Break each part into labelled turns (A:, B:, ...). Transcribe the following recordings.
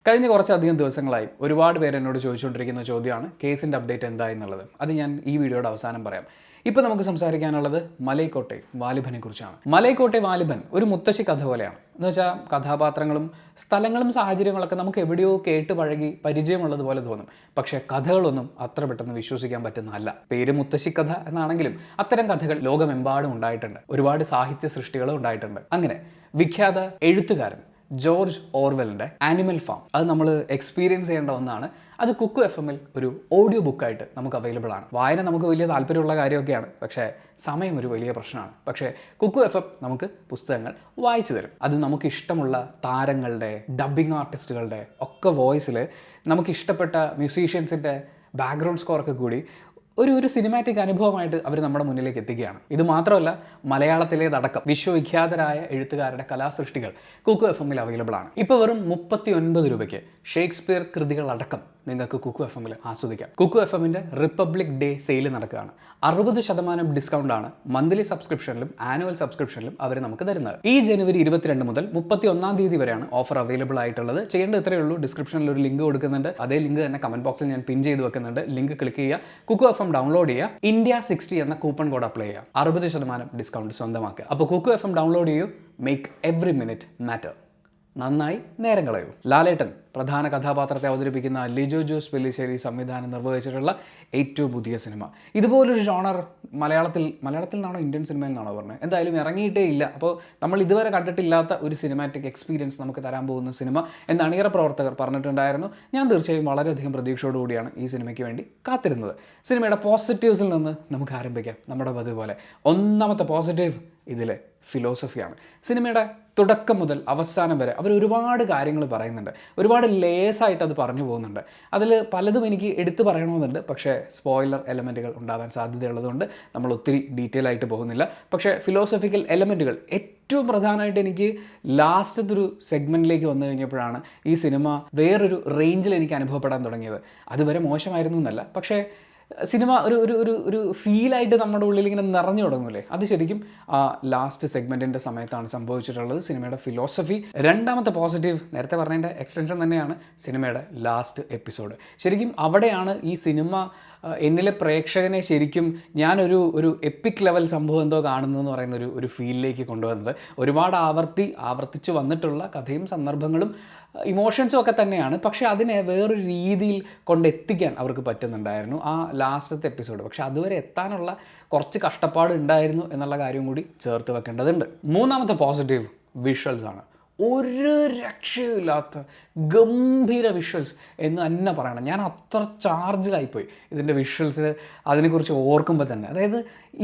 A: കഴിഞ്ഞ കുറച്ചധികം ദിവസങ്ങളായി ഒരുപാട് പേര് എന്നോട് ചോദിച്ചുകൊണ്ടിരിക്കുന്ന ചോദ്യമാണ് കേസിൻ്റെ അപ്ഡേറ്റ് എന്താ എന്നുള്ളത്. അത് ഞാൻ ഈ വീഡിയോയുടെ അവസാനം പറയാം. ഇപ്പോൾ നമുക്ക് സംസാരിക്കാനുള്ളത് മലൈക്കോട്ടെ വാലിബനെ കുറിച്ചാണ്. മലൈക്കോട്ടെ വാലിബൻ ഒരു മുത്തശ്ശി കഥ പോലെയാണ്. എന്ന് വെച്ചാൽ കഥാപാത്രങ്ങളും സ്ഥലങ്ങളും സാഹചര്യങ്ങളൊക്കെ നമുക്ക് എവിടെയോ കേട്ട് പഴകി പരിചയമുള്ളതുപോലെ തോന്നും. പക്ഷേ കഥകളൊന്നും അത്ര പെട്ടെന്ന് വിശ്വസിക്കാൻ പറ്റുന്നതല്ല. പേര് മുത്തശ്ശി കഥ എന്നാണെങ്കിലും അത്തരം കഥകൾ ലോകമെമ്പാടും ഉണ്ടായിട്ടുണ്ട്. ഒരുപാട് സാഹിത്യ സൃഷ്ടികളും ഉണ്ടായിട്ടുണ്ട്. അങ്ങനെ വിഖ്യാത എഴുത്തുകാരൻ ജോർജ് ഓർവെലിൻ്റെ ആനിമൽ ഫാം അത് നമ്മൾ എക്സ്പീരിയൻസ് ചെയ്യേണ്ട ഒന്നാണ്. അത് കുക്കു FM-ൽ ഒരു ഓഡിയോ ബുക്കായിട്ട് നമുക്ക് അവൈലബിൾ ആണ്. വായന നമുക്ക് വലിയ താല്പര്യമുള്ള കാര്യമൊക്കെയാണ്, പക്ഷേ സമയം ഒരു വലിയ പ്രശ്നമാണ്. പക്ഷേ കുക്കു FM നമുക്ക് പുസ്തകങ്ങൾ വായിച്ചു തരും. അത് നമുക്ക് ഇഷ്ടമുള്ള താരങ്ങളുടെ, ഡബ്ബിംഗ് ആർട്ടിസ്റ്റുകളുടെ ഒക്കെ വോയിസിൽ നമുക്ക് ഇഷ്ടപ്പെട്ട മ്യൂസീഷ്യൻസിൻ്റെ ബാക്ക്ഗ്രൗണ്ട് സ്കോറൊക്കെ കൂടി ഒരു സിനിമാറ്റിക് അനുഭവമായിട്ട് അവർ നമ്മുടെ മുന്നിലേക്ക് എത്തിക്കുകയാണ്. ഇത് മാത്രമല്ല, മലയാളത്തിലേതടക്കം വിശ്വവിഖ്യാതരായ എഴുത്തുകാരുടെ കലാസൃഷ്ടികൾ കുക്കു FM-ൽ അവൈലബിൾ ആണ്. ഇപ്പോൾ വെറും 39 രൂപയ്ക്ക് ഷേക്സ്പിയർ കൃതികളടക്കം നിങ്ങൾക്ക് കുക്കു FM-ൽ ആസ്വദിക്കാം. കുക്കു FM-ൻ്റെ റിപ്പബ്ലിക് ഡേ സെയിൽ നടക്കുകയാണ്. 60% ഡിസ്കൗണ്ടാണ് മന്ത്ലി സബ്സ്ക്രിപ്ഷനിലും ആനുവൽ സബ്സ്ക്രിപ്ഷനിലും അവർ നമുക്ക് തരുന്നത്. ഈ ജനുവരി 22 മുതൽ 31 തീയതി വരെയാണ് ഓഫർ അവൈലബിൾ ആയിട്ടുള്ളത്. ചെയ്യേണ്ടത് ഇത്രയേ ഉള്ളൂ. ഡിസ്ക്രിപ്ഷനിൽ ഒരു ലിങ്ക് കൊടുക്കുന്നുണ്ട്. അതേ ലിങ്ക് തന്നെ കമന്റ് ബോക്സിൽ ഞാൻ പിൻ ചെയ്ത് വെക്കുന്നുണ്ട്. ലിങ്ക് ക്ലിക്ക് ചെയ്യുക, കുക്കു FM ഡൗൺലോഡ് ചെയ്യുക, India 60 എന്ന കൂപ്പൺ കോഡ് അപ്ലൈ ചെയ്യുക, 60% ഡിസ്കൗണ്ട് സ്വന്തമാക്കുക. അപ്പോൾ കുക്കു FM ഡൗൺലോഡ് ചെയ്യൂ. Make every minute matter. നന്നായി നേരം കളയൂ. ലാലേട്ടൻ പ്രധാന കഥാപാത്രത്തെ അവതരിപ്പിക്കുന്ന ലിജോ ജോസ് പെല്ലിശ്ശേരി സംവിധാനം നിർവഹിച്ചിട്ടുള്ള ഏറ്റവും പുതിയ സിനിമ. ഇതുപോലൊരു ജോണർ മലയാളത്തിൽ നിന്നാണോ ഇന്ത്യൻ സിനിമയിൽ നിന്നാണോ പറഞ്ഞത്, എന്തായാലും ഇറങ്ങിയിട്ടേ ഇല്ല. അപ്പോൾ നമ്മൾ ഇതുവരെ കണ്ടിട്ടില്ലാത്ത ഒരു സിനിമാറ്റിക് എക്സ്പീരിയൻസ് നമുക്ക് തരാൻ പോകുന്ന സിനിമ എന്ന് അണിയറ പ്രവർത്തകർ പറഞ്ഞിട്ടുണ്ടായിരുന്നു. ഞാൻ തീർച്ചയായും വളരെയധികം പ്രതീക്ഷയോടുകൂടിയാണ് ഈ സിനിമയ്ക്ക് വേണ്ടി കാത്തിരുന്നത്. സിനിമയുടെ പോസിറ്റീവ്സിൽ നിന്ന് നമുക്ക് ആരംഭിക്കാം. നമ്മുടെ പതിവ് പോലെ ഒന്നാമത്തെ പോസിറ്റീവ് ഇതിലെ ഫിലോസഫിയാണ്. സിനിമയുടെ തുടക്കം മുതൽ അവസാനം വരെ അവർ ഒരുപാട് കാര്യങ്ങൾ പറയുന്നുണ്ട്. ഒരുപാട് ലേസായിട്ട് അത് പറഞ്ഞു പോകുന്നുണ്ട്. അതിൽ പലതും എനിക്ക് എടുത്തു പറയണമെന്നുണ്ട്, പക്ഷേ സ്പോയിലർ എലമെൻറ്റുകൾ ഉണ്ടാകാൻ സാധ്യതയുള്ളതുകൊണ്ട് നമ്മൾ ഒത്തിരി ഡീറ്റെയിൽ ആയിട്ട് പോകുന്നില്ല. പക്ഷേ ഫിലോസഫിക്കൽ എലമെൻറ്റുകൾ ഏറ്റവും പ്രധാനമായിട്ട് എനിക്ക് ലാസ്റ്റത്തെ ഒരു സെഗ്മെൻറ്റിലേക്ക് വന്നു കഴിഞ്ഞപ്പോഴാണ് ഈ സിനിമ വേറൊരു റേഞ്ചിൽ എനിക്ക് അനുഭവപ്പെടാൻ തുടങ്ങിയത്. അതുവരെ മോശമായിരുന്നു എന്നല്ല, പക്ഷേ സിനിമ ഒരു ഫീലായിട്ട് നമ്മുടെ ഉള്ളിൽ ഇങ്ങനെ നിറഞ്ഞു തുടങ്ങൂലേ, അത് ശരിക്കും ആ ലാസ്റ്റ് സെഗ്മെൻറ്റിൻ്റെ സമയത്താണ് സംഭവിച്ചിട്ടുള്ളത്. സിനിമയുടെ ഫിലോസഫി. രണ്ടാമത്തെ പോസിറ്റീവ് നേരത്തെ പറഞ്ഞതിൻ്റെ എക്സ്റ്റൻഷൻ തന്നെയാണ് സിനിമയുടെ ലാസ്റ്റ് എപ്പിസോഡ്. ശരിക്കും അവിടെയാണ് ഈ സിനിമ എന്നിലെ പ്രേക്ഷകനെ ശരിക്കും ഞാനൊരു എപ്പിക് ലെവൽ സംഭവം എന്തോ കാണുന്നതെന്ന് പറയുന്ന ഒരു ഫീലിലേക്ക് കൊണ്ടുവന്നത്. ഒരുപാട് ആവർത്തിച്ച് വന്നിട്ടുള്ള കഥയും സന്ദർഭങ്ങളും ഇമോഷൻസും ഒക്കെ തന്നെയാണ്, പക്ഷേ അതിനെ വേറൊരു രീതിയിൽ കൊണ്ടെത്തിക്കാൻ അവർക്ക് പറ്റുന്നുണ്ടായിരുന്നു ആ ലാസ്റ്റത്തെ എപ്പിസോഡ്. പക്ഷേ അതുവരെ എത്താനുള്ള കുറച്ച് കഷ്ടപ്പാട് ഉണ്ടായിരുന്നു എന്നുള്ള കാര്യം കൂടി ചേർത്ത് വെക്കേണ്ടതുണ്ട്. മൂന്നാമത്തെ പോസിറ്റീവ് വിഷ്വൽസ് ആണ്. ഒരു രക്ഷയില്ലാത്ത ഗംഭീര വിഷ്വൽസ് എന്ന് തന്നെ പറയണം. ഞാൻ അത്ര ചാർജിലായിപ്പോയി ഇതിൻ്റെ വിഷ്വൽസ് അതിനെക്കുറിച്ച് ഓർക്കുമ്പോൾ തന്നെ. അതായത്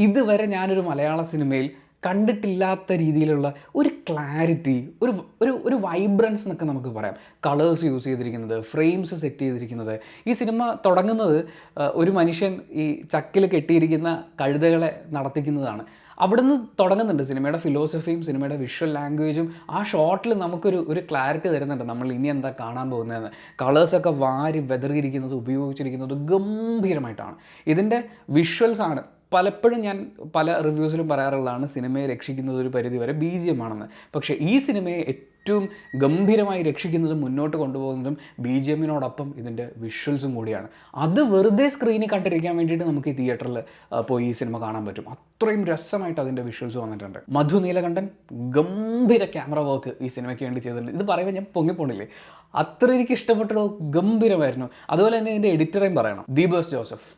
A: ഇതുവരെ ഞാനൊരു മലയാള സിനിമയിൽ കണ്ടിട്ടില്ലാത്ത രീതിയിലുള്ള ഒരു ക്ലാരിറ്റി, ഒരു വൈബ്രൻസ് എന്നൊക്കെ നമുക്ക് പറയാം. കളേഴ്സ് യൂസ് ചെയ്തിരിക്കുന്നത്, ഫ്രെയിംസ് സെറ്റ് ചെയ്തിരിക്കുന്നത്. ഈ സിനിമ തുടങ്ങുന്നത് ഒരു മനുഷ്യൻ ഈ ചക്കിൽ കെട്ടിയിരിക്കുന്ന കഴുതകളെ നടത്തിക്കുന്നതാണ്. അവിടുന്ന് തുടങ്ങുന്നുണ്ട് സിനിമയുടെ ഫിലോസഫിയും സിനിമയുടെ വിഷ്വൽ ലാംഗ്വേജും. ആ ഷോട്ടിൽ നമുക്കൊരു ക്ലാരിറ്റി തരുന്നുണ്ട് നമ്മൾ ഇനി എന്താ കാണാൻ പോകുന്നതെന്ന്. കളേഴ്സൊക്കെ വാരി വെതറിയിരിക്കുന്നത്, ഉപയോഗിച്ചിരിക്കുന്നത് ഗംഭീരമായിട്ടാണ്. ഇതിൻ്റെ വിഷ്വൽസാണ് പലപ്പോഴും ഞാൻ പല റിവ്യൂസിലും പറയാറുള്ളതാണ് സിനിമയെ രക്ഷിക്കുന്നത് ഒരു പരിധിവരെ BGM ആണെന്ന്. പക്ഷേ ഈ സിനിമയെ ഏറ്റവും ഗംഭീരമായി രക്ഷിക്കുന്നതും മുന്നോട്ട് കൊണ്ടുപോകുന്നതും BGM-നോടൊപ്പം ഇതിൻ്റെ വിഷ്വൽസും കൂടിയാണ്. അത് വെറുതെ സ്ക്രീനിൽ കണ്ടിരിക്കാൻ വേണ്ടിയിട്ട് നമുക്ക് ഈ തിയേറ്ററിൽ പോയി ഈ സിനിമ കാണാൻ പറ്റും. അത്രയും രസമായിട്ട് അതിൻ്റെ വിഷ്വൽസ് വന്നിട്ടുണ്ട്. മധു നീലകണ്ഠൻ ഗംഭീര ക്യാമറ വർക്ക് ഈ സിനിമയ്ക്ക് വേണ്ടി ചെയ്തിട്ടുണ്ട്. ഇത് പറയുമ്പോൾ ഞാൻ പൊങ്ങിപ്പോണില്ലേ, അത്ര എനിക്ക് ഇഷ്ടപ്പെട്ടൊരു ഗംഭീരമായിരുന്നു. അതുപോലെ തന്നെ ഇതിൻ്റെ എഡിറ്ററേയും പറയണം, ദീപേഴ്സ് ജോസഫ്.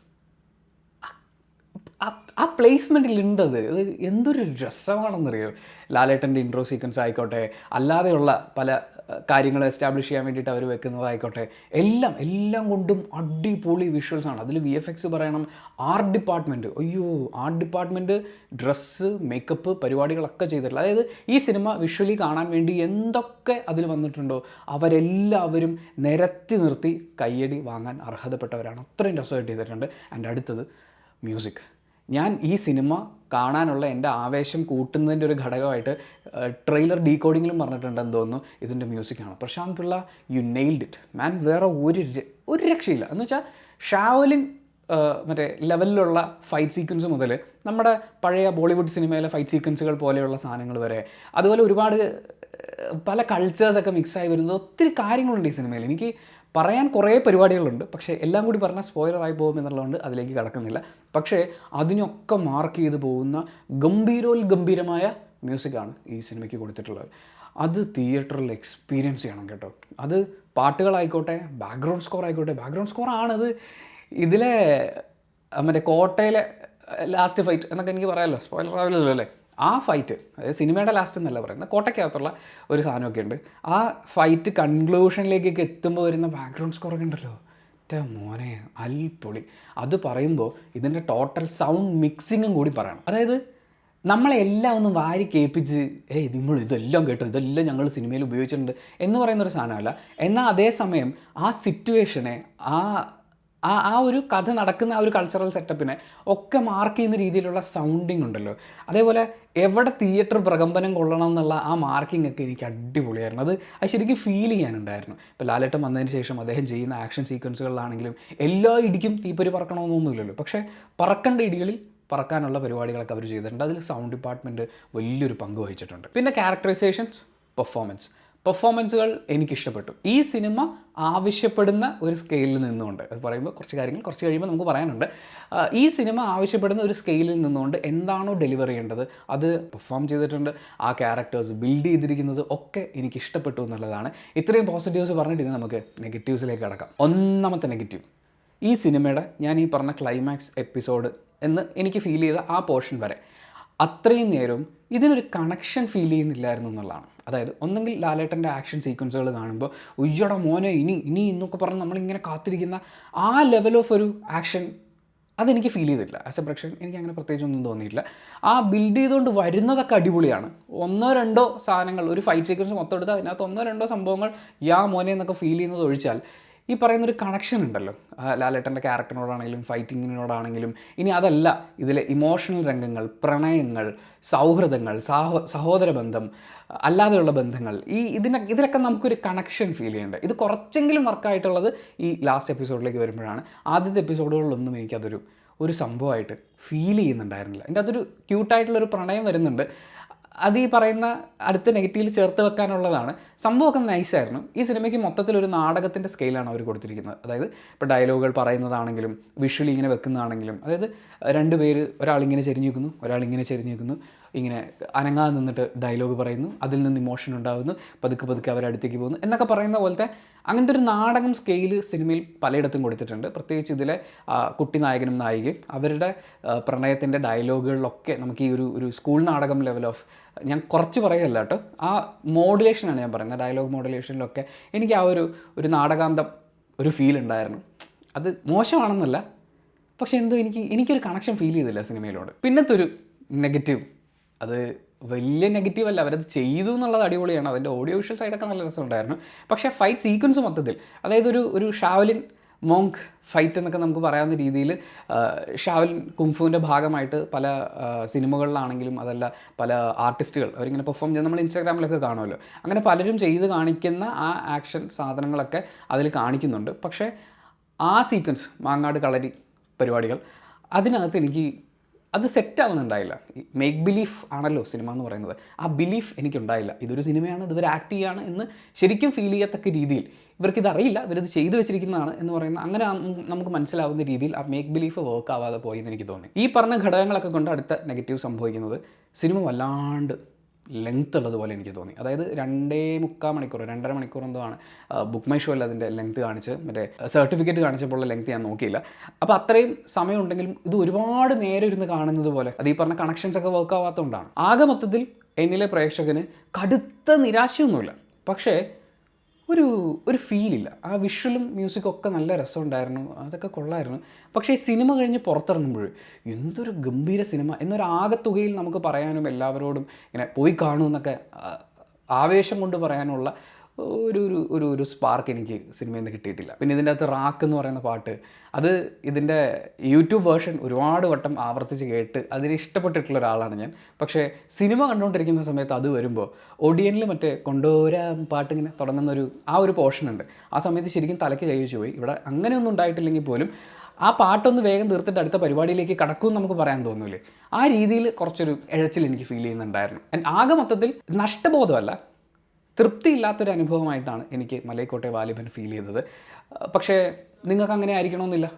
A: ആ പ്ലേസ്മെൻറ്റിലുണ്ടത് എന്തൊരു രസമാണെന്നറിയോ. ലാലേട്ടൻ്റെ ഇൻട്രോ സീക്വൻസ് ആയിക്കോട്ടെ, അല്ലാതെയുള്ള പല കാര്യങ്ങൾ എസ്റ്റാബ്ലിഷ് ചെയ്യാൻ വേണ്ടിയിട്ട് അവർ വെക്കുന്നതായിക്കോട്ടെ, എല്ലാം കൊണ്ടും അടിപൊളി വിഷ്വൽസാണ്. അതിൽ VFX പറയണം, ആർട്ട് ഡിപ്പാർട്ട്മെൻറ്റ് ഡ്രസ്സ്, മേക്കപ്പ് പരിപാടികളൊക്കെ ചെയ്തിട്ടുള്ളത്. അതായത് ഈ സിനിമ വിഷ്വലി കാണാൻ വേണ്ടി എന്തൊക്കെ അതിൽ വന്നിട്ടുണ്ടോ അവരെല്ലാവരും നിരത്തി നിർത്തി കയ്യടി വാങ്ങാൻ അർഹതപ്പെട്ടവരാണ്. അത്രയും രസമായിട്ട് ചെയ്തിട്ടുണ്ട്. ആൻഡ് അടുത്തത് മ്യൂസിക്. ഞാൻ ഈ സിനിമ കാണാനുള്ള എൻ്റെ ആവേശം കൂട്ടുന്നതിൻ്റെ ഒരു ഘടകമായിട്ട് ട്രെയിലർ ഡീകോഡിങ്ങിലും പറഞ്ഞിട്ടുണ്ടെന്ന് തോന്നുന്നു ഇതിൻ്റെ മ്യൂസിക്കാണ്. Prashant Pillai, you nailed it man. വേറെ ഒരു രക്ഷയില്ല. എന്ന് വെച്ചാൽ ഷാവലിൻ മറ്റേ ലെവലിലുള്ള ഫൈറ്റ് സീക്വൻസ് മുതൽ നമ്മുടെ പഴയ ബോളിവുഡ് സിനിമയിലെ ഫൈറ്റ് സീക്വൻസുകൾ പോലെയുള്ള സാധനങ്ങൾ വരെ, അതുപോലെ ഒരുപാട് പല കൾച്ചേഴ്സൊക്കെ മിക്സായി വരുന്നത് ഒത്തിരി കാര്യങ്ങളുണ്ട് ഈ സിനിമയിൽ. എനിക്ക് പറയാൻ കുറേ പരിപാടികളുണ്ട്, പക്ഷേ എല്ലാം കൂടി പറഞ്ഞാൽ സ്പോയിലറായി പോകും എന്നുള്ളതുകൊണ്ട് അതിലേക്ക് കടക്കുന്നില്ല. പക്ഷേ അതിനൊക്കെ മാർക്ക് ചെയ്ത് പോകുന്ന ഗംഭീരമായ മ്യൂസിക്കാണ് ഈ സിനിമയ്ക്ക് കൊടുത്തിട്ടുള്ളത്. അത് തിയേറ്ററിൽ എക്സ്പീരിയൻസ് ചെയ്യണം കേട്ടോ. അത് പാട്ടുകളായിക്കോട്ടെ, ബാക്ക്ഗ്രൗണ്ട് സ്കോർ ആയിക്കോട്ടെ. ബാക്ക്ഗ്രൗണ്ട് സ്കോർ ആണത്. ഇതിലെ മറ്റേ കോട്ടയിലെ ലാസ്റ്റ് ഫൈറ്റ് എന്നൊക്കെ എനിക്ക് പറയാമല്ലോ, സ്പോയിലർ ആവില്ലല്ലോ അല്ലേ. ആ ഫൈറ്റ്, അതായത് സിനിമയുടെ ലാസ്റ്റ് എന്നല്ല പറയുന്നത്, കോട്ടയ്ക്കകത്തുള്ള ഒരു സാധനമൊക്കെ ഉണ്ട്. ആ ഫൈറ്റ് കൺക്ലൂഷനിലേക്കൊക്കെ എത്തുമ്പോൾ വരുന്ന ബാക്ക്ഗ്രൗണ്ട് സ്കോറൊക്കെ ഉണ്ടല്ലോ, മോനെ അൽപ്പൊളി. അത് പറയുമ്പോൾ ഇതിൻ്റെ ടോട്ടൽ സൗണ്ട് മിക്സിങ്ങും കൂടി പറയണം. അതായത് നമ്മളെല്ലാം ഒന്നും വാരി കേൾപ്പിച്ച് നിങ്ങൾ ഇതെല്ലാം കേട്ടോ, ഇതെല്ലാം ഞങ്ങൾ സിനിമയിൽ ഉപയോഗിച്ചിട്ടുണ്ട് എന്ന് പറയുന്നൊരു സാധനമല്ല. എന്നാൽ അതേസമയം ആ സിറ്റുവേഷനെ, ആ ഒരു കഥ നടക്കുന്ന ആ ഒരു കൾച്ചറൽ സെറ്റപ്പിനെ ഒക്കെ മാർക്ക് ചെയ്യുന്ന രീതിയിലുള്ള സൗണ്ടിങ് ഉണ്ടല്ലോ. അതേപോലെ എവിടെ തിയേറ്റർ പ്രകമ്പനം കൊള്ളണം എന്നുള്ള ആ മാർക്കിംഗ് ഒക്കെ എനിക്ക് അടിപൊളിയായിരുന്നു. അത് ശരിക്കും ഫീൽ ചെയ്യാനുണ്ടായിരുന്നു. ഇപ്പോൾ ലാലേട്ടൻ വന്നതിന് ശേഷം അദ്ദേഹം ചെയ്യുന്ന ആക്ഷൻ സീക്വൻസുകളിലാണെങ്കിലും എല്ലാ ഇടിക്കും തീപ്പൊരി പറക്കണമെന്നൊന്നുമില്ലല്ലോ. പക്ഷേ പറക്കേണ്ട ഇടികളിൽ പറക്കാനുള്ള പരിപാടികളൊക്കെ അവർ ചെയ്തിട്ടുണ്ട്. അതിൽ സൗണ്ട് ഡിപ്പാർട്ട്മെൻറ്റ് വലിയൊരു പങ്ക് വഹിച്ചിട്ടുണ്ട്. പിന്നെ ക്യാരക്ടറൈസേഷൻസ്, പെർഫോമൻസുകൾ എനിക്കിഷ്ടപ്പെട്ടു. ഈ സിനിമ ആവശ്യപ്പെടുന്ന ഒരു സ്കെയിലിൽ നിന്നുകൊണ്ട്, അത് പറയുമ്പോൾ കുറച്ച് കാര്യങ്ങൾ കുറച്ച് കഴിയുമ്പോൾ നമുക്ക് പറയാനുണ്ട്. ഈ സിനിമ ആവശ്യപ്പെടുന്ന ഒരു സ്കെയിലിൽ നിന്നുകൊണ്ട് എന്താണോ ഡെലിവർ ചെയ്യേണ്ടത് അത് പെർഫോം ചെയ്തിട്ടുണ്ട്. ആ ക്യാരക്ടേഴ്സ് ബിൽഡ് ചെയ്തിരിക്കുന്നത് ഒക്കെ എനിക്കിഷ്ടപ്പെട്ടു എന്നുള്ളതാണ്. ഇത്രയും പോസിറ്റീവ്സ് പറഞ്ഞിട്ട് ഇനി നമുക്ക് നെഗറ്റീവ്സിലേക്ക് കടക്കാം. ഒന്നാമത്തെ നെഗറ്റീവ്, ഈ സിനിമയുടെ ഞാൻ ഈ പറഞ്ഞ ക്ലൈമാക്സ് എപ്പിസോഡ് എന്ന് എനിക്ക് ഫീൽ ചെയ്ത ആ പോർഷൻ വരെ അത്രയും നേരവും ഇതിനൊരു കണക്ഷൻ ഫീൽ ചെയ്യുന്നില്ലായിരുന്നു എന്നുള്ളതാണ്. അതായത് ഒന്നെങ്കിൽ ലാലേട്ടൻ്റെ ആക്ഷൻ സീക്വൻസുകൾ കാണുമ്പോൾ ഉയ്യട മോനെ ഇനി എന്നൊക്കെ പറഞ്ഞ് നമ്മളിങ്ങനെ കാത്തിരിക്കുന്ന ആ ലെവൽ ഓഫ് ഒരു ആക്ഷൻ അതെനിക്ക് ഫീൽ ചെയ്തിട്ടില്ല. ആസ് എ പ്രേക്ഷകൻ എനിക്ക് അങ്ങനെ പ്രത്യേകിച്ചൊന്നും തോന്നിയിട്ടില്ല. ആ ബിൽഡ് ചെയ്തുകൊണ്ട് വരുന്നതൊക്കെ അടിപൊളിയാണ്. ഒന്നോ രണ്ടോ സാധനങ്ങൾ, ഒരു ഫൈറ്റ് സീക്വൻസ് മൊത്തം എടുത്താൽ അതിനകത്ത് ഒന്നോ രണ്ടോ സംഭവങ്ങൾ മോനെ എന്നൊക്കെ ഫീൽ ചെയ്യുന്നത് ഒഴിച്ചാൽ ഈ പറയുന്നൊരു കണക്ഷൻ ഉണ്ടല്ലോ ലാലേട്ടൻ്റെ ക്യാരക്ടറിനോടാണെങ്കിലും ഫൈറ്റിങ്ങിനോടാണെങ്കിലും. ഇനി അതല്ല, ഇതിലെ ഇമോഷണൽ രംഗങ്ങൾ, പ്രണയങ്ങൾ, സൗഹൃദങ്ങൾ, സഹോദര ബന്ധം, അല്ലാതെയുള്ള ബന്ധങ്ങൾ, ഇതിലൊക്കെ നമുക്കൊരു കണക്ഷൻ ഫീൽ ചെയ്യേണ്ടത്. ഇത് കുറച്ചെങ്കിലും വർക്കായിട്ടുള്ളത് ഈ ലാസ്റ്റ് എപ്പിസോഡിലേക്ക് വരുമ്പോഴാണ്. ആദ്യത്തെ എപ്പിസോഡുകളിലൊന്നും എനിക്കതൊരു സംഭവമായിട്ട് ഫീൽ ചെയ്യുന്നുണ്ടായിരുന്നില്ല. എൻ്റെ അതൊരു ക്യൂട്ടായിട്ടുള്ളൊരു പ്രണയം വരുന്നുണ്ട്. അത് ഈ പറയുന്ന അടുത്ത നെഗറ്റീവിൽ ചേർത്ത് വെക്കാനുള്ളതാണ്. സംഭവമൊക്കെ നൈസായിരുന്നു. ഈ സിനിമയ്ക്ക് മൊത്തത്തിലൊരു നാടകത്തിൻ്റെ സ്കെയിലാണ് അവർ കൊടുത്തിരിക്കുന്നത്. അതായത് ഇപ്പോൾ ഡയലോഗുകൾ പറയുന്നതാണെങ്കിലും വിഷ്വലി ഇങ്ങനെ വെക്കുന്നതാണെങ്കിലും, അതായത് രണ്ട് പേര്, ഒരാളിങ്ങനെ ചെരിഞ്ഞ് നിൽക്കുന്നു, ഒരാളിങ്ങനെ ചെരിഞ്ഞ് നിൽക്കുന്നു, ഇങ്ങനെ അനങ്ങാതെ നിന്നിട്ട് ഡയലോഗ് പറയുന്നു, അതിൽ നിന്ന് ഇമോഷൻ ഉണ്ടാകുന്നു, പതുക്കെ അവരടുത്തേക്ക് പോകുന്നു എന്നൊക്കെ പറയുന്ന പോലത്തെ അങ്ങനത്തെ ഒരു നാടകം സ്കെയിൽ സിനിമയിൽ പലയിടത്തും കൊടുത്തിട്ടുണ്ട്. പ്രത്യേകിച്ച് ഇതിലെ കുട്ടി നായകനും നായികയും അവരുടെ പ്രണയത്തിൻ്റെ ഡയലോഗുകളിലൊക്കെ നമുക്ക് ഈ ഒരു സ്കൂൾ നാടകം ലെവൽ ഓഫ്, ഞാൻ കുറച്ച് പറയുകയല്ല കേട്ടോ, ആ മോഡുലേഷനാണ് ഞാൻ പറയുന്നത്, ഡയലോഗ് മോഡുലേഷനിലൊക്കെ എനിക്ക് ആ ഒരു നാടകാന്തം ഒരു ഫീൽ ഉണ്ടായിരുന്നു. അത് മോശമാണെന്നല്ല, പക്ഷെ എന്തോ എനിക്കൊരു കണക്ഷൻ ഫീൽ ചെയ്തില്ല സിനിമയിലോട്. പിന്നത്തെ ഒരു നെഗറ്റീവ്, അത് വലിയ നെഗറ്റീവ് അല്ല, അവരത് ചെയ്തു എന്നുള്ളത് അടിപൊളിയാണ്. അതിൻ്റെ ഓഡിയോ വിഷ്വൽ സൈഡൊക്കെ നല്ല രസമുണ്ടായിരുന്നു. പക്ഷേ ഫൈറ്റ് സീക്വൻസ് മൊത്തത്തിൽ, അതായത് ഒരു ഷാവലിൻ മോങ്ക് ഫൈറ്റ് എന്നൊക്കെ നമുക്ക് പറയാവുന്ന രീതിയിൽ ഷാവലിൻ കുങ്ഫുവിൻ്റെ ഭാഗമായിട്ട് പല സിനിമകളിലാണെങ്കിലും അതല്ല പല ആർട്ടിസ്റ്റുകൾ അവരിങ്ങനെ പെർഫോം ചെയ്യുന്ന നമ്മൾ ഇൻസ്റ്റാഗ്രാമിലൊക്കെ കാണുമല്ലോ, അങ്ങനെ പലരും ചെയ്ത് കാണിക്കുന്ന ആ ആക്ഷൻ സാധനങ്ങളൊക്കെ അതിൽ കാണിക്കുന്നുണ്ട്. പക്ഷേ ആ സീക്വൻസ്, മാങ്ങാട് കളരി പരിപാടികൾ, അതിനകത്ത് അത് സെറ്റാവുന്നുണ്ടായില്ല. മേക്ക് ബിലീഫ് ആണല്ലോ സിനിമ എന്ന് പറയുന്നത്, ആ ബിലീഫ് എനിക്കുണ്ടായില്ല. ഇതൊരു സിനിമയാണ്, ഇതുവരെ ആക്ട് ചെയ്യുകയാണ് എന്ന് ശരിക്കും ഫീൽ ചെയ്യത്തക്ക രീതിയിൽ, ഇവർക്കിതറിയില്ല, ഇവരിത് ചെയ്തു വെച്ചിരിക്കുന്നതാണ് എന്ന് പറയുന്ന അങ്ങനെ നമുക്ക് മനസ്സിലാവുന്ന രീതിയിൽ ആ മേക്ക് ബിലീഫ് വർക്ക് ആവാതെ പോയി എന്ന് എനിക്ക് തോന്നി. ഈ പറഞ്ഞ ഘടകങ്ങളൊക്കെ കൊണ്ട് അടുത്ത നെഗറ്റീവ് സംഭവിക്കുന്നത്, സിനിമ വല്ലാണ്ട് ലെങ്ത് ഉള്ളതുപോലെ എനിക്ക് തോന്നി. അതായത് 2.25 മണിക്കൂർ 2.5 മണിക്കൂർ എന്തോ ആണ് ബുക്ക് മൈ ഷോയിൽ അതിൻ്റെ ലെങ്ത് കാണിച്ച്, മറ്റേ സർട്ടിഫിക്കറ്റ് കാണിച്ചപ്പോൾ ലെങ്ത് ഞാൻ നോക്കിയില്ല. അപ്പോൾ അത്രയും സമയം ഉണ്ടെങ്കിലും ഇത് ഒരുപാട് നേരം ഇരുന്ന് കാണുന്നത് പോലെ, അത് ഈ പറഞ്ഞ കണക്ഷൻസ് ഒക്കെ വർക്ക് ആവാത്തതുകൊണ്ടാണ്. ആകെ മൊത്തത്തിൽ എന്നിലെ പ്രേക്ഷകന് കടുത്ത നിരാശയൊന്നുമില്ല, പക്ഷേ ഒരു ഫീലില്ല. ആ വിഷ്വലും മ്യൂസിക്കും ഒക്കെ നല്ല രസമുണ്ടായിരുന്നു, അതൊക്കെ കൊള്ളായിരുന്നു. പക്ഷേ ഈ സിനിമ കഴിഞ്ഞ് പുറത്തിറങ്ങുമ്പോൾ എന്തൊരു ഗംഭീര സിനിമ എന്നൊരാകത്തുകയിൽ നമുക്ക് പറയാനും എല്ലാവരോടും ഇങ്ങനെ പോയി കാണുമെന്നൊക്കെ ആവേശം കൊണ്ട് പറയാനുള്ള ഒരു സ്പാർക്ക് എനിക്ക് സിനിമയിൽ നിന്ന് കിട്ടിയിട്ടില്ല. പിന്നെ ഇതിൻ്റെ അകത്ത് റാക്ക് എന്ന് പറയുന്ന പാട്ട്, അത് ഇതിൻ്റെ യൂട്യൂബ് വേർഷൻ ഒരുപാട് വട്ടം ആവർത്തിച്ച് കേട്ട് അതിന് ഇഷ്ടപ്പെട്ടിട്ടുള്ള ഒരാളാണ് ഞാൻ. പക്ഷേ സിനിമ കണ്ടുകൊണ്ടിരിക്കുന്ന സമയത്ത് അത് വരുമ്പോൾ ഓഡിയനിൽ മറ്റേ കൊണ്ടുവരാൻ പാട്ടിങ്ങനെ തുടങ്ങുന്ന ഒരു പോർഷൻ ഉണ്ട്. ആ സമയത്ത് ശരിക്കും തലയ്ക്ക് കൈ വെച്ച് പോയി. ഇവിടെ അങ്ങനെയൊന്നും ഉണ്ടായിട്ടില്ലെങ്കിൽ പോലും ആ പാട്ടൊന്ന് വേഗം തീർത്തിട്ട് അടുത്ത പരിപാടിയിലേക്ക് കടക്കുമെന്ന് നമുക്ക് പറയാൻ തോന്നൂലേ, ആ രീതിയിൽ കുറച്ചൊരു ഇഴച്ചിൽ എനിക്ക് ഫീൽ ചെയ്യുന്നുണ്ടായിരുന്നു. ആകെ മൊത്തത്തിൽ നഷ്ടബോധമല്ല, തൃപ്തിയില്ലാത്തൊരു അനുഭവമായിട്ടാണ് എനിക്ക് മലൈക്കോട്ടെ വാലിബൻ ഫീൽ ചെയ്തത്. പക്ഷേ നിങ്ങൾക്ക് അങ്ങനെ ആയിരിക്കണമെന്നില്ല.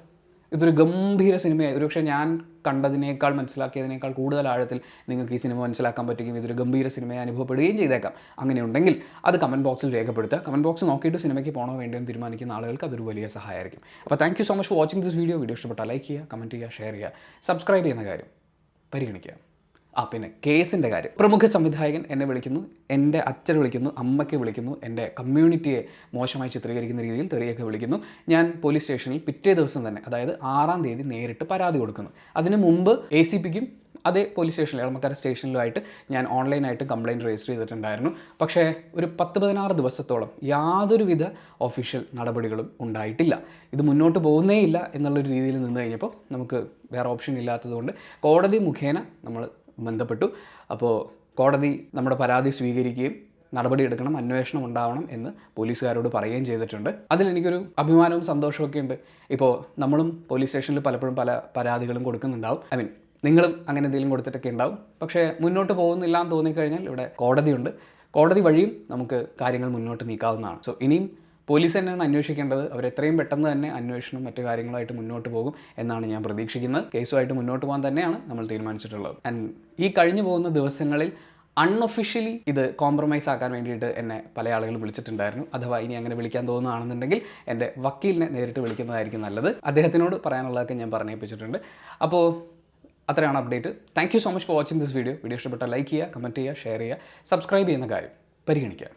A: ഇതൊരു ഗംഭീര സിനിമയായി, ഒരുപക്ഷെ ഞാൻ കണ്ടതിനേക്കാൾ മനസ്സിലാക്കിയതിനേക്കാൾ കൂടുതൽ ആഴത്തിൽ നിങ്ങൾക്ക് ഈ സിനിമ മനസ്സിലാക്കാൻ പറ്റുകയും ഇതൊരു ഗംഭീര സിനിമയെ അനുഭവപ്പെടുകയും ചെയ്തേക്കാം. അങ്ങനെയുണ്ടെങ്കിൽ അത് കമൻറ്റ് ബോക്സിൽ രേഖപ്പെടുത്തുക. കമൻറ്റ് ബോക്സ് നോക്കിയിട്ട് സിനിമയ്ക്ക് പോകണോ വേണ്ടോ എന്ന് തീരുമാനിക്കുന്ന ആളുകൾക്ക് അതൊരു വലിയ സഹായമായിരിക്കും. അപ്പോൾ thank you so much for watching this video. Video ഇഷ്ടപ്പെട്ടാൽ ലൈക്ക് ചെയ്യുക, കമൻറ്റ് ചെയ്യുക, ഷെയർ ചെയ്യുക, സബ്സ്ക്രൈബ് ചെയ്യുന്ന കാര്യം പരിഗണിക്കുക. പിന്നെ കേസിൻ്റെ കാര്യം. പ്രമുഖ സംവിധായകൻ എന്നെ വിളിക്കുന്നു, എൻ്റെ അച്ഛൻ വിളിക്കുന്നു, അമ്മയ്ക്ക് വിളിക്കുന്നു, എൻ്റെ കമ്മ്യൂണിറ്റിയെ മോശമായി ചിത്രീകരിക്കുന്ന രീതിയിൽ തെറിയൊക്കെ വിളിക്കുന്നു. ഞാൻ പോലീസ് സ്റ്റേഷനിൽ പിറ്റേ ദിവസം തന്നെ, അതായത് 6-ാം തീയതി നേരിട്ട് പരാതി കൊടുക്കുന്നു. അതിന് മുമ്പ് ACPക്കും അതേ പോലീസ് സ്റ്റേഷനിൽ എളമക്കര സ്റ്റേഷനിലുമായിട്ട് ഞാൻ ഓൺലൈനായിട്ട് കംപ്ലയിൻറ്റ് രജിസ്റ്റർ ചെയ്തിട്ടുണ്ടായിരുന്നു. പക്ഷേ ഒരു 10-16 ദിവസത്തോളം യാതൊരുവിധ ഒഫീഷ്യൽ നടപടികളും ഉണ്ടായിട്ടില്ല. ഇത് മുന്നോട്ട് പോകുന്നേ ഇല്ല എന്നുള്ളൊരു രീതിയിൽ നിന്ന് കഴിഞ്ഞപ്പോൾ നമുക്ക് വേറെ ഓപ്ഷൻ ഇല്ലാത്തതുകൊണ്ട് കോടതി മുഖേന നമ്മൾ ബന്ധപ്പെട്ടു. അപ്പോൾ കോടതി നമ്മുടെ പരാതി സ്വീകരിക്കുകയും നടപടിയെടുക്കണം, അന്വേഷണം ഉണ്ടാവണം എന്ന് പോലീസുകാരോട് പറയുകയും ചെയ്തിട്ടുണ്ട്. അതിലെനിക്കൊരു അഭിമാനവും സന്തോഷമൊക്കെ ഉണ്ട്. ഇപ്പോൾ നമ്മളും പോലീസ് സ്റ്റേഷനിൽ പലപ്പോഴും പല പരാതികളും കൊടുക്കുന്നുണ്ടാവും. നിങ്ങളും അങ്ങനെ എന്തെങ്കിലും കൊടുത്തിട്ടൊക്കെ ഉണ്ടാവും. പക്ഷേ മുന്നോട്ട് പോകുന്നില്ല എന്ന് തോന്നിക്കഴിഞ്ഞാൽ ഇവിടെ കോടതിയുണ്ട്. കോടതി വഴിയും നമുക്ക് കാര്യങ്ങൾ മുന്നോട്ട് നീക്കാവുന്നതാണ്. സോ ഇനിയും പോലീസ് തന്നെയാണ് അന്വേഷിക്കേണ്ടത്. അവരെത്രയും പെട്ടെന്ന് തന്നെ അന്വേഷണം മറ്റു കാര്യങ്ങളായിട്ട് മുന്നോട്ട് പോകും എന്നാണ് ഞാൻ പ്രതീക്ഷിക്കുന്നത്. കേസുമായിട്ട് മുന്നോട്ട് പോകാൻ തന്നെയാണ് നമ്മൾ തീരുമാനിച്ചിട്ടുള്ളത്. ആൻഡ് ഈ കഴിഞ്ഞു പോകുന്ന ദിവസങ്ങളിൽ അൺഒഫീഷ്യലി ഇത് കോംപ്രമൈസ് ആക്കാൻ വേണ്ടിയിട്ട് എന്നെ പല ആളുകൾ വിളിച്ചിട്ടുണ്ടായിരുന്നു. അഥവാ ഇനി അങ്ങനെ വിളിക്കാൻ തോന്നുകയാണെന്നുണ്ടെങ്കിൽ എൻ്റെ വക്കീലിനെ നേരിട്ട് വിളിക്കുന്നതായിരിക്കും നല്ലത്. അദ്ദേഹത്തിനോട് പറയാനുള്ളതൊക്കെ ഞാൻ പറഞ്ഞേൽപ്പിച്ചിട്ടുണ്ട്. അപ്പോൾ അത്രയാണ് update. Thank you so much for watching this video. Video ഇഷ്ടപ്പെട്ടാൽ ലൈക്ക് ചെയ്യുക, കമൻറ്റ് ചെയ്യുക, ഷെയർ ചെയ്യുക, സബ്സ്ക്രൈബ് ചെയ്യുന്ന കാര്യം പരിഗണിക്കുക.